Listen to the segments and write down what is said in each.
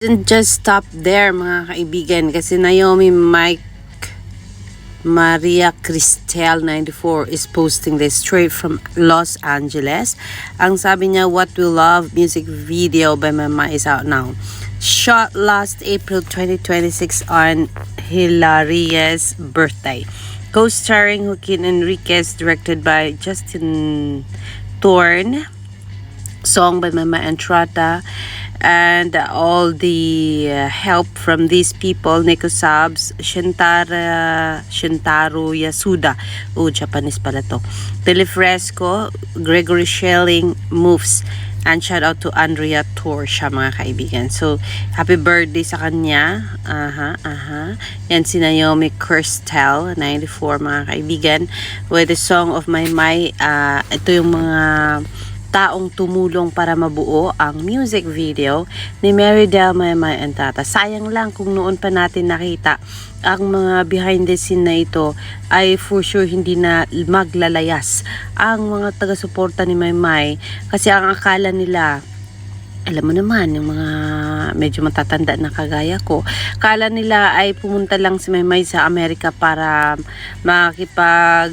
Didn't just stop there mga kaibigan kasi Naomi Mike Maria Cristel 94 is posting this straight from Los Angeles. Ang sabi niya, What We Love music video by Mama is out now. Shot last April 2026 on Hilaria's birthday. Co-starring Joaquin Enriquez, directed by Justin Thorne. Song by Mama Entrata, and all the help from these people: Nico Sabs, Shintaro Yasuda, Japanese pala to, Telefresco, Gregory Schelling, Moves, and shout out to Andrea Torsha mga kaibigan. So happy birthday sa kanya. Yan si Naomi Cristel 94 mga kaibigan, with the song of My. Ito yung mga taong tumulong para mabuo ang music video ni Mary Del Maymay and Tata. Sayang lang kung noon pa natin nakita ang mga behind the scene na ito, ay for sure hindi na maglalayas ang mga taga-suporta ni Maymay, kasi ang akala nila, alam mo naman, yung mga medyo matatanda na kagaya ko, akala nila ay pumunta lang si Maymay sa Amerika para makipag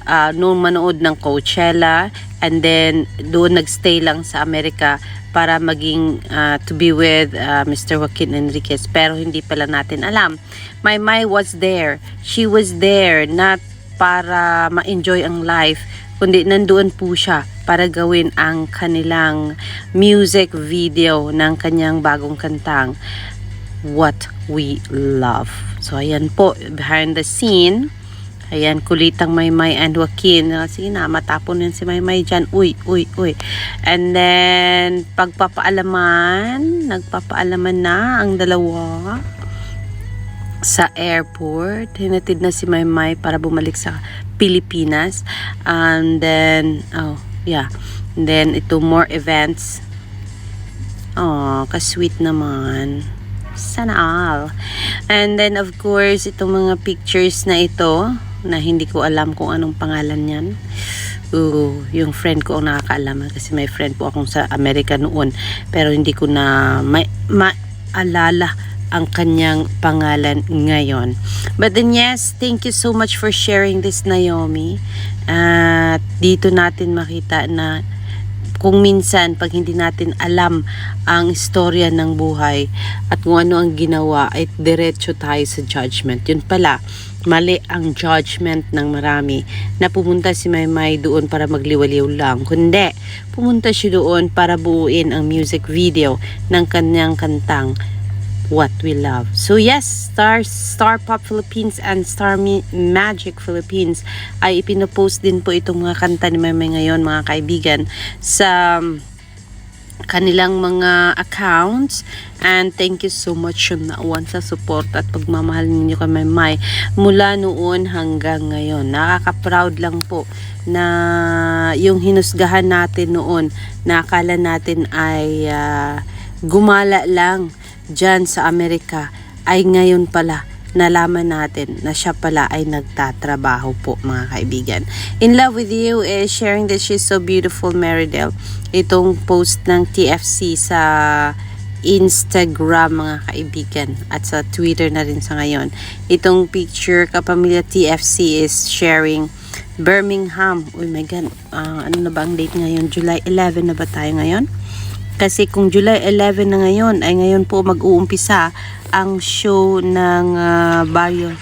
noong manood ng Coachella, and then doon nagstay lang sa Amerika para maging to be with Mr. Joaquin Enriquez. Pero hindi pala natin alam, Maymay was there. She was there not para ma-enjoy ang life, kundi nandoon po siya para gawin ang kanilang music video ng kanyang bagong kantang What We Love. So ayan po, behind the scene. Ayan, kulitang Maymay and Joaquin. Sige na, matapon yan si Maymay dyan. Uy. And then, nagpapaalaman na ang dalawa sa airport. Hinatid na si Maymay para bumalik sa Pilipinas. And then, And then, ito, more events. Ka-sweet naman. Sana all. And then, of course, itong mga pictures na ito, na hindi ko alam kung anong pangalan yan. Yung friend ko ang nakakaalam, kasi may friend po akong sa Amerika noon, pero hindi ko na maalala ang kanyang pangalan ngayon. But then yes, thank you so much for sharing this, Naomi. At dito natin makita na kung minsan pag hindi natin alam ang istorya ng buhay at kung ano ang ginawa, ay diretso tayo sa judgment. Yun pala, mali ang judgment ng marami na pumunta si Maymay doon para magliwaliw lang. Kundi, pumunta siya doon para buuin ang music video ng kanyang kantang What We Love. So yes, Star Pop Philippines and Star Magic Philippines ay ipinopost din po itong mga kanta ni Maymay ngayon mga kaibigan sa kanilang mga accounts. And thank you so much yun nawan sa support at pagmamahal ninyo kay Maymay mula noon hanggang ngayon. Nakaka-proud lang po na yung hinusgahan natin noon na akala natin ay gumala lang dyan sa Amerika, ay ngayon pala nalaman natin na siya pala ay nagtatrabaho po mga kaibigan. In love with you is sharing that she's so beautiful, Marydel. Itong post ng TFC sa Instagram mga kaibigan, at sa Twitter na rin sa ngayon. Itong picture kapamilya TFC is sharing Birmingham. Oh my God, ano na ba ang date ngayon? July 11 na ba tayo ngayon? Kasi kung July 11 na ngayon, ay ngayon po mag-uumpisa ang show ng Barrio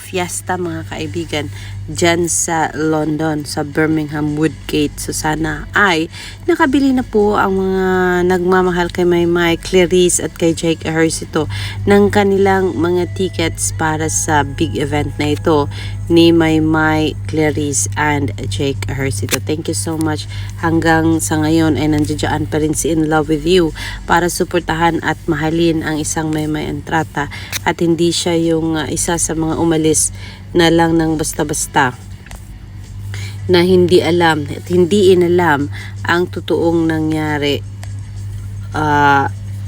Fiesta mga kaibigan, dyan sa London, sa Birmingham Woodgate. So sana ay nakabili na po ang mga nagmamahal kay Maymay, Clarice at kay Jake Ejercito ng kanilang mga tickets para sa big event na ito ni Maymay, Clarice and Jake Ejercito. Thank you so much. Hanggang sa ngayon ay nandiyan pa rin si In Love With You para suportahan at mahalin ang isang Maymay Entrata, at hindi siya yung isa sa mga umalis na lang ng basta-basta, na hindi alam at hindi inalam ang totoong nangyari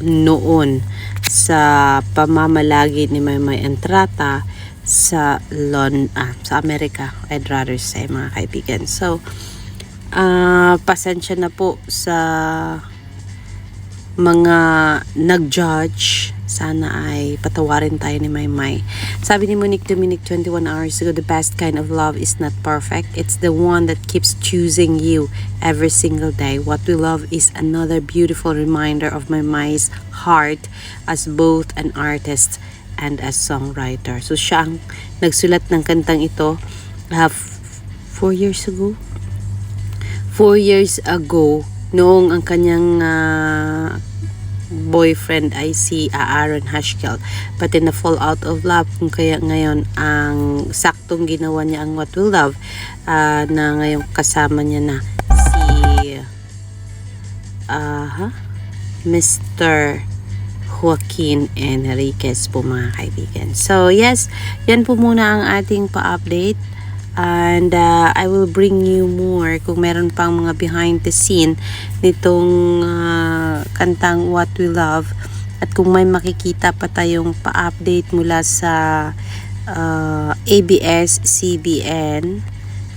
noon sa pamamalagi ni Maymay Entrata sa Amerika, I'd rather say mga kaibigan. So pasensya na po sa mga nag-judge, sana ay patawarin tayo ni Maymay. Sabi ni Monique Dominic 21 hours ago, the best kind of love is not perfect. It's the one that keeps choosing you every single day. What we love is another beautiful reminder of Maymay's heart as both an artist and a songwriter. So siya ang nagsulat ng kantang ito 4 years ago. 4 years ago, noong ang kanyang boyfriend ay si Aaron Hashkel. But in the fallout of love, kung kaya ngayon ang saktong ginawa niya ang What We Love, na ngayon kasama niya na si Mr. Joaquin Enriquez po, mga kaibigan. So yes, yan po muna ang ating pa-update. And I will bring you more kung meron pang mga behind the scene nitong kantang What We Love. At kung may makikita pa tayong pa-update mula sa ABS-CBN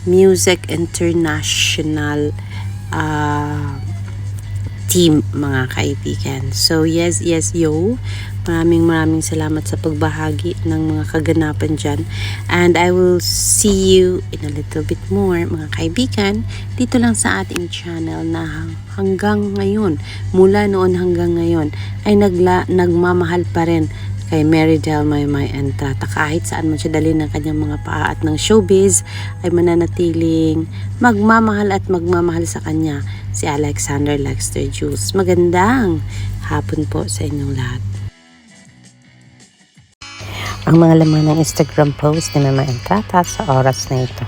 Music International team, mga kaibigan. So yes, yo. Maraming salamat sa pagbahagi ng mga kaganapan dyan. And I will see you in a little bit more, mga kaibigan, dito lang sa ating channel na hanggang ngayon, mula noon hanggang ngayon, ay nagmamahal pa rin kay Meridel Maymay Entrata. Kahit saan man siya dalhin ng kanyang mga paa at ng showbiz, ay mananatiling magmamahal at magmamahal sa kanya si Alexander Lexter Jules. Magandang hapon po sa inyong lahat. Ang mga laman ng Instagram post ni Mama Entrata sa oras na ito.